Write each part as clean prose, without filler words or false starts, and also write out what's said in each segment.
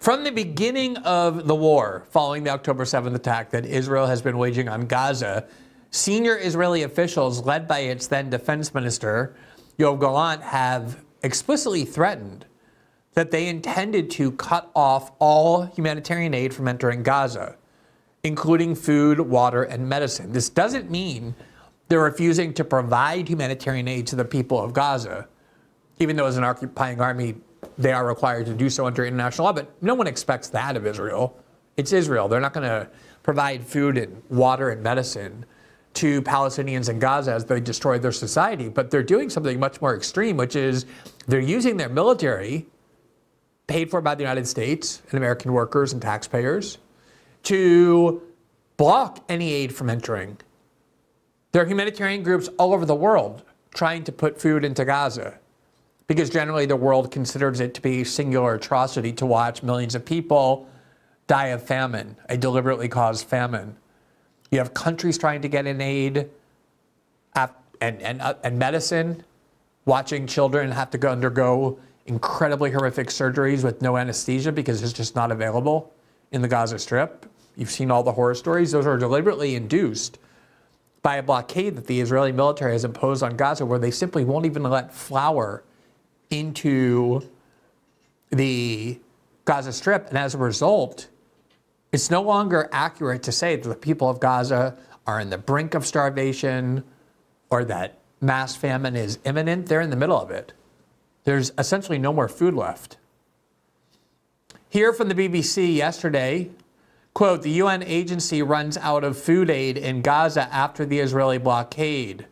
From the beginning of the war, following the October 7th attack that Israel has been waging on Gaza, senior Israeli officials, led by its then defense minister, Yoav Gallant, have explicitly threatened that they intended to cut off all humanitarian aid from entering Gaza, including food, water, and medicine. This doesn't mean they're refusing to provide humanitarian aid to the people of Gaza, even though as an occupying army, they are required to do so under international law, but no one expects that of Israel. It's Israel. They're not going to provide food and water and medicine to Palestinians in Gaza as they destroy their society, but they're doing something much more extreme, which is they're using their military, paid for by the United States and American workers and taxpayers, to block any aid from entering. There are humanitarian groups all over the world trying to put food into Gaza, because generally the world considers it to be a singular atrocity to watch millions of people die of famine, a deliberately caused famine. You have countries trying to get in aid and medicine, watching children have to undergo incredibly horrific surgeries with no anesthesia because it's just not available in the Gaza Strip. You've seen all the horror stories. Those are deliberately induced by a blockade that the Israeli military has imposed on Gaza, where they simply won't even let flour into the Gaza Strip. And as a result, it's no longer accurate to say that the people of Gaza are in the brink of starvation or that mass famine is imminent. They're in the middle of it. There's essentially no more food left. Here from the BBC yesterday, quote, the UN agency runs out of food aid in Gaza after the Israeli blockade.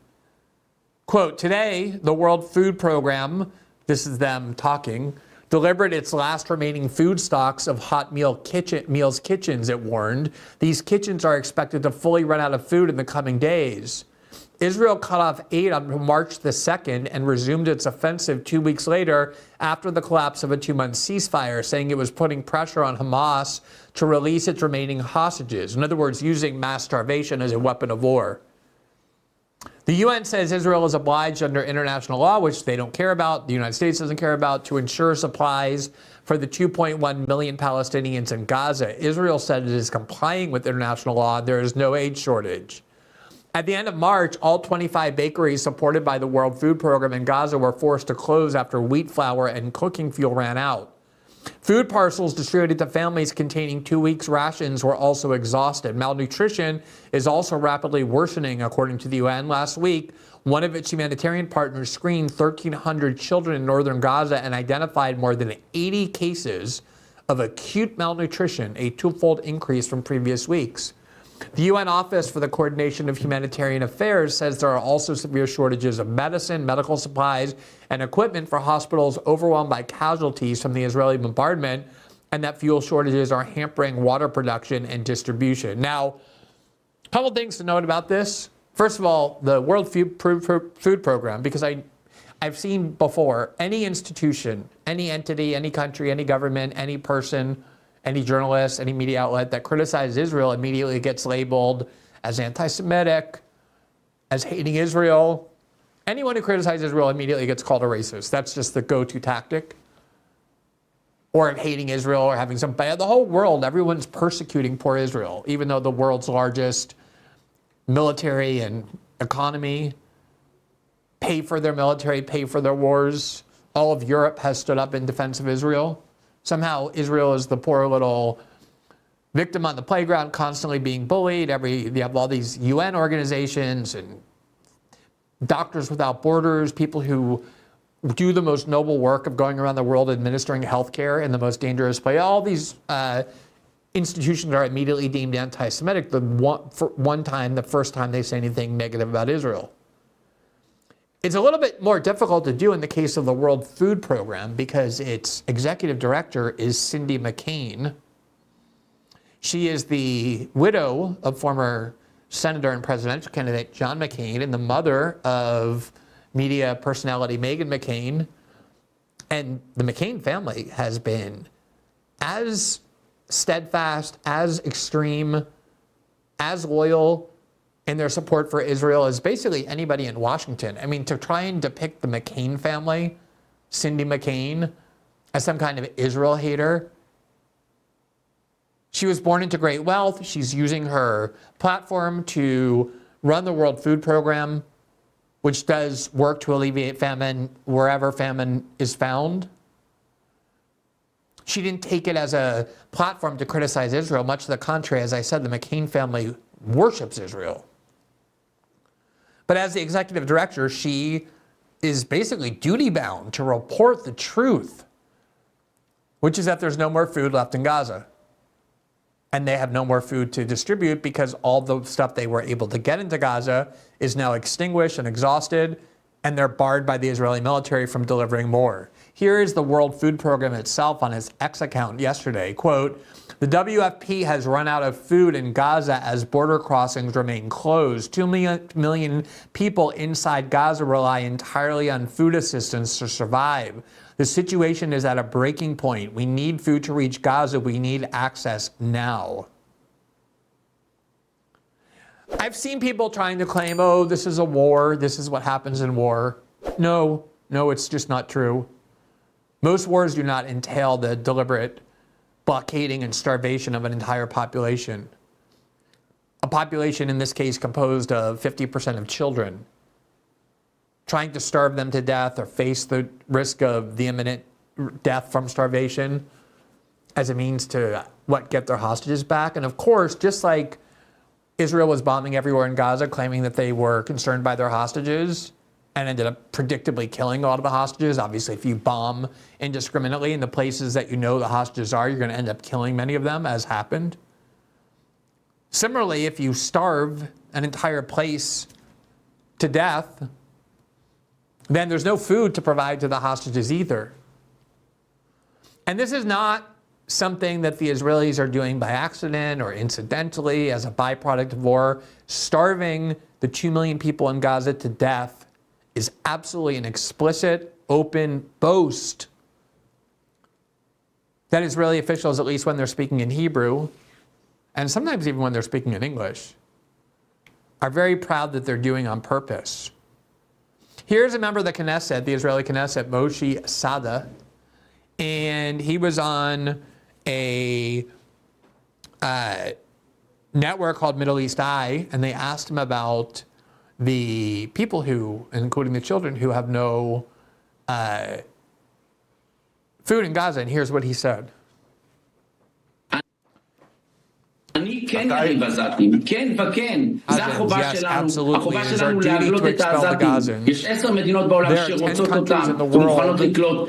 Quote, today, the World Food Program, this is them talking, delivered its last remaining food stocks of hot meals kitchens, it warned. These kitchens are expected to fully run out of food in the coming days. Israel cut off aid on March the 2nd and resumed its offensive 2 weeks later after the collapse of a 2-month ceasefire, saying it was putting pressure on Hamas to release its remaining hostages. In other words, using mass starvation as a weapon of war. The UN says Israel is obliged under international law, which they don't care about, the United States doesn't care about, to ensure supplies for the 2.1 million Palestinians in Gaza. Israel said it is complying with international law. There is no aid shortage. At the end of March, all 25 bakeries supported by the World Food Program in Gaza were forced to close after wheat flour and cooking fuel ran out. Food parcels distributed to families containing 2 weeks' rations were also exhausted. Malnutrition is also rapidly worsening, according to the UN. Last week, one of its humanitarian partners screened 1,300 children in northern Gaza and identified more than 80 cases of acute malnutrition, a twofold increase from previous weeks. The UN Office for the Coordination of Humanitarian Affairs says there are also severe shortages of medicine, medical supplies, and equipment for hospitals overwhelmed by casualties from the Israeli bombardment, and that fuel shortages are hampering water production and distribution. Now, a couple things to note about this. First of all, the World Food Program, because I've seen before, any institution, any entity, any country, any government, any person, any journalist, any media outlet that criticizes Israel immediately gets labeled as anti-Semitic, as hating Israel. Anyone who criticizes Israel immediately gets called a racist. That's just the go-to tactic. Or hating Israel or having some bad. The whole world, everyone's persecuting poor Israel, even though the world's largest military and economy pay for their military, pay for their wars. All of Europe has stood up in defense of Israel. Somehow Israel is the poor little victim on the playground, constantly being bullied. You have all these UN organizations and Doctors Without Borders, people who do the most noble work of going around the world administering healthcare in the most dangerous place. All these institutions are immediately deemed anti-Semitic the first time they say anything negative about Israel. It's a little bit more difficult to do in the case of the World Food Program because its executive director is Cindy McCain. She is the widow of former Senator and presidential candidate John McCain and the mother of media personality Meghan McCain. And the McCain family has been as steadfast, as extreme, as loyal in their support for Israel as basically anybody in Washington. I mean, to try and depict the McCain family, Cindy McCain, as some kind of Israel hater She was born into great wealth. She's using her platform to run the World Food Program, which does work to alleviate famine wherever famine is found. She didn't take it as a platform to criticize Israel. Much to the contrary, as I said, the McCain family worships Israel. But as the executive director, she is basically duty-bound to report the truth, which is that there's no more food left in Gaza. And they have no more food to distribute because all the stuff they were able to get into Gaza is now extinguished and exhausted, and they're barred by the Israeli military from delivering more. Here is the World Food Program itself on its X account yesterday. Quote, the WFP has run out of food in Gaza as border crossings remain closed. 2 million people inside Gaza rely entirely on food assistance to survive. The situation is at a breaking point. We need food to reach Gaza. We need access now. I've seen people trying to claim, oh, this is a war. This is what happens in war. No, it's just not true. Most wars do not entail the deliberate blockading and starvation of an entire population. A population in this case composed of 50% of children. Trying to starve them to death or face the risk of the imminent death from starvation as a means to, get their hostages back. And of course, just like Israel was bombing everywhere in Gaza, claiming that they were concerned by their hostages, and ended up predictably killing a lot of the hostages. Obviously, if you bomb indiscriminately in the places that you know the hostages are, you're going to end up killing many of them, as happened. Similarly, if you starve an entire place to death, then there's no food to provide to the hostages either. And this is not something that the Israelis are doing by accident or incidentally as a byproduct of war. Starving the 2 million people in Gaza to death is absolutely an explicit, open boast that Israeli officials, at least when they're speaking in Hebrew, and sometimes even when they're speaking in English, are very proud that they're doing on purpose. Here's a member of the Knesset, the Israeli Knesset, Moshe Sada, and he was on a network called Middle East Eye, and they asked him about the people who, including the children, who have no food in Gaza. And here's what he said. Yes, absolutely. It is our duty to expel the Gazans. There are 10 countries in the world,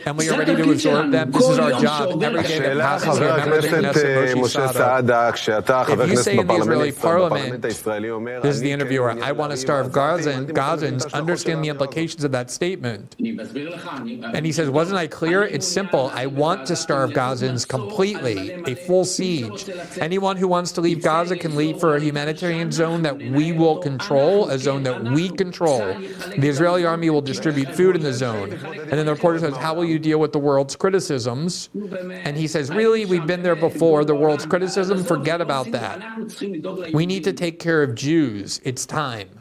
and we are ready to absorb them. This is our job. Every day that passes, remember the Knesset, Moshe Sada. If you say in the Israeli parliament, this is the interviewer, I want to starve Gazans, understand the implications of that statement. And he says, wasn't I clear? It's simple. I want to starve Gazans completely, a full siege. Anyone who wants to leave Gaza can leave for a humanitarian zone that we will control, a zone that we control. The Israeli army will distribute food in the zone. And then the reporter says, how will you deal with the world's criticisms? And he says, really, we've been there before. The world's criticism, forget about that. We need to take care of Jews. It's time.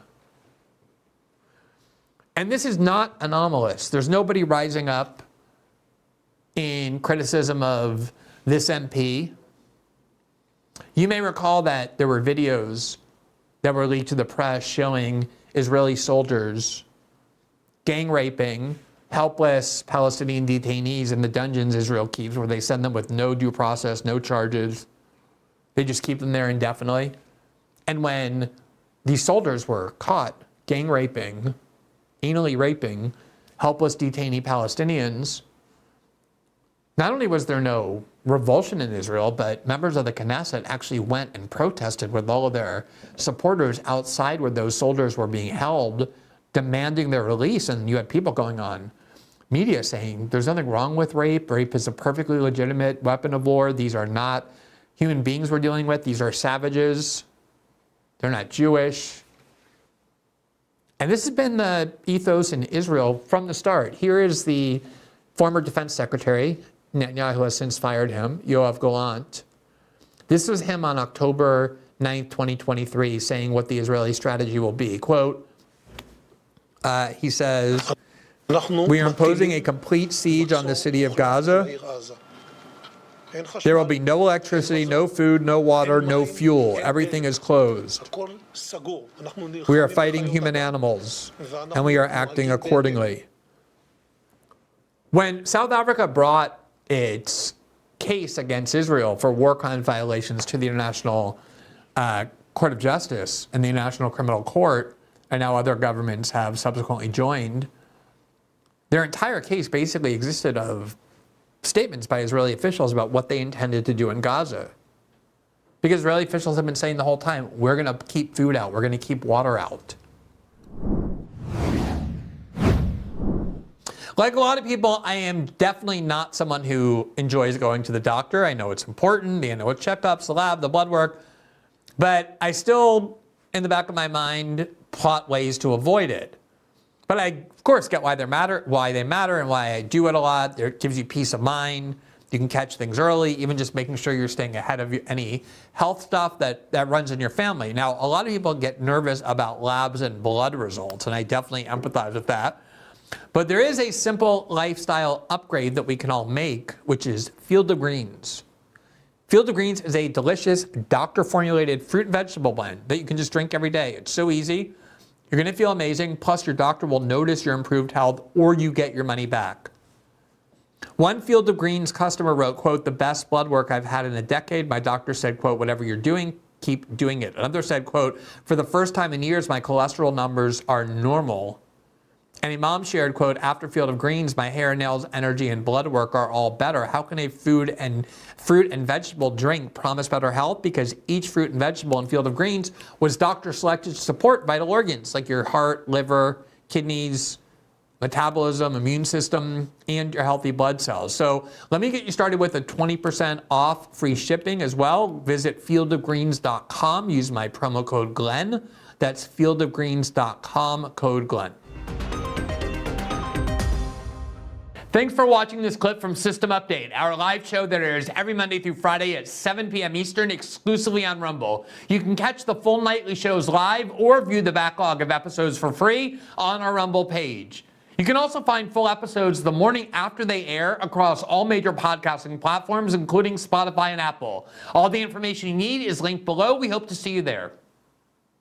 And this is not anomalous. There's nobody rising up in criticism of this MP. You may recall that there were videos that were leaked to the press showing Israeli soldiers gang raping helpless Palestinian detainees in the dungeons Israel keeps, where they send them with no due process, no charges. They just keep them there indefinitely. And when these soldiers were caught gang raping, anally raping helpless detainee Palestinians, not only was there no revulsion in Israel, but members of the Knesset actually went and protested with all of their supporters outside where those soldiers were being held, demanding their release. And you had people going on media saying, there's nothing wrong with rape. Rape is a perfectly legitimate weapon of war. These are not human beings we're dealing with. These are savages. They're not Jewish. And this has been the ethos in Israel from the start. Here is the former defense secretary, Netanyahu has since fired him, Yoav Gallant. This was him on October 9th, 2023, saying what the Israeli strategy will be. Quote, he says, we are imposing a complete siege on the city of Gaza. There will be no electricity, no food, no water, no fuel. Everything is closed. We are fighting human animals, and we are acting accordingly. When South Africa brought its case against Israel for war crime violations to the International Court of Justice and the International Criminal Court, and now other governments have subsequently joined, their entire case basically existed of statements by Israeli officials about what they intended to do in Gaza. Because Israeli officials have been saying the whole time, we're going to keep food out, we're going to keep water out. Like a lot of people, I am definitely not someone who enjoys going to the doctor. I know it's important, I know it's checkups, the lab, the blood work, but I still, in the back of my mind, plot ways to avoid it. But I, of course, get why they matter, and why I do it a lot. It gives you peace of mind. You can catch things early, even just making sure you're staying ahead of any health stuff that runs in your family. Now, a lot of people get nervous about labs and blood results, and I definitely empathize with that. But there is a simple lifestyle upgrade that we can all make, which is Field of Greens. Field of Greens is a delicious, doctor-formulated fruit and vegetable blend that you can just drink every day. It's so easy. You're going to feel amazing, plus your doctor will notice your improved health or you get your money back. One Field of Greens customer wrote, quote, "The best blood work I've had in a decade. My doctor said, quote, whatever you're doing, keep doing it." Another said, quote, "For the first time in years, my cholesterol numbers are normal." And a mom shared, quote, "After Field of Greens, my hair, nails, energy, and blood work are all better. How can a fruit and vegetable drink promise better health? Because each fruit and vegetable in Field of Greens was doctor selected to support vital organs like your heart, liver, kidneys, metabolism, immune system, and your healthy blood cells." So let me get you started with a 20% off free shipping as well. Visit fieldofgreens.com. Use my promo code Glenn. That's fieldofgreens.com, code Glenn. Thanks for watching this clip from System Update, our live show that airs every Monday through Friday at 7 p.m. Eastern exclusively on Rumble. You can catch the full nightly shows live or view the backlog of episodes for free on our Rumble page. You can also find full episodes the morning after they air across all major podcasting platforms, including Spotify and Apple. All the information you need is linked below. We hope to see you there.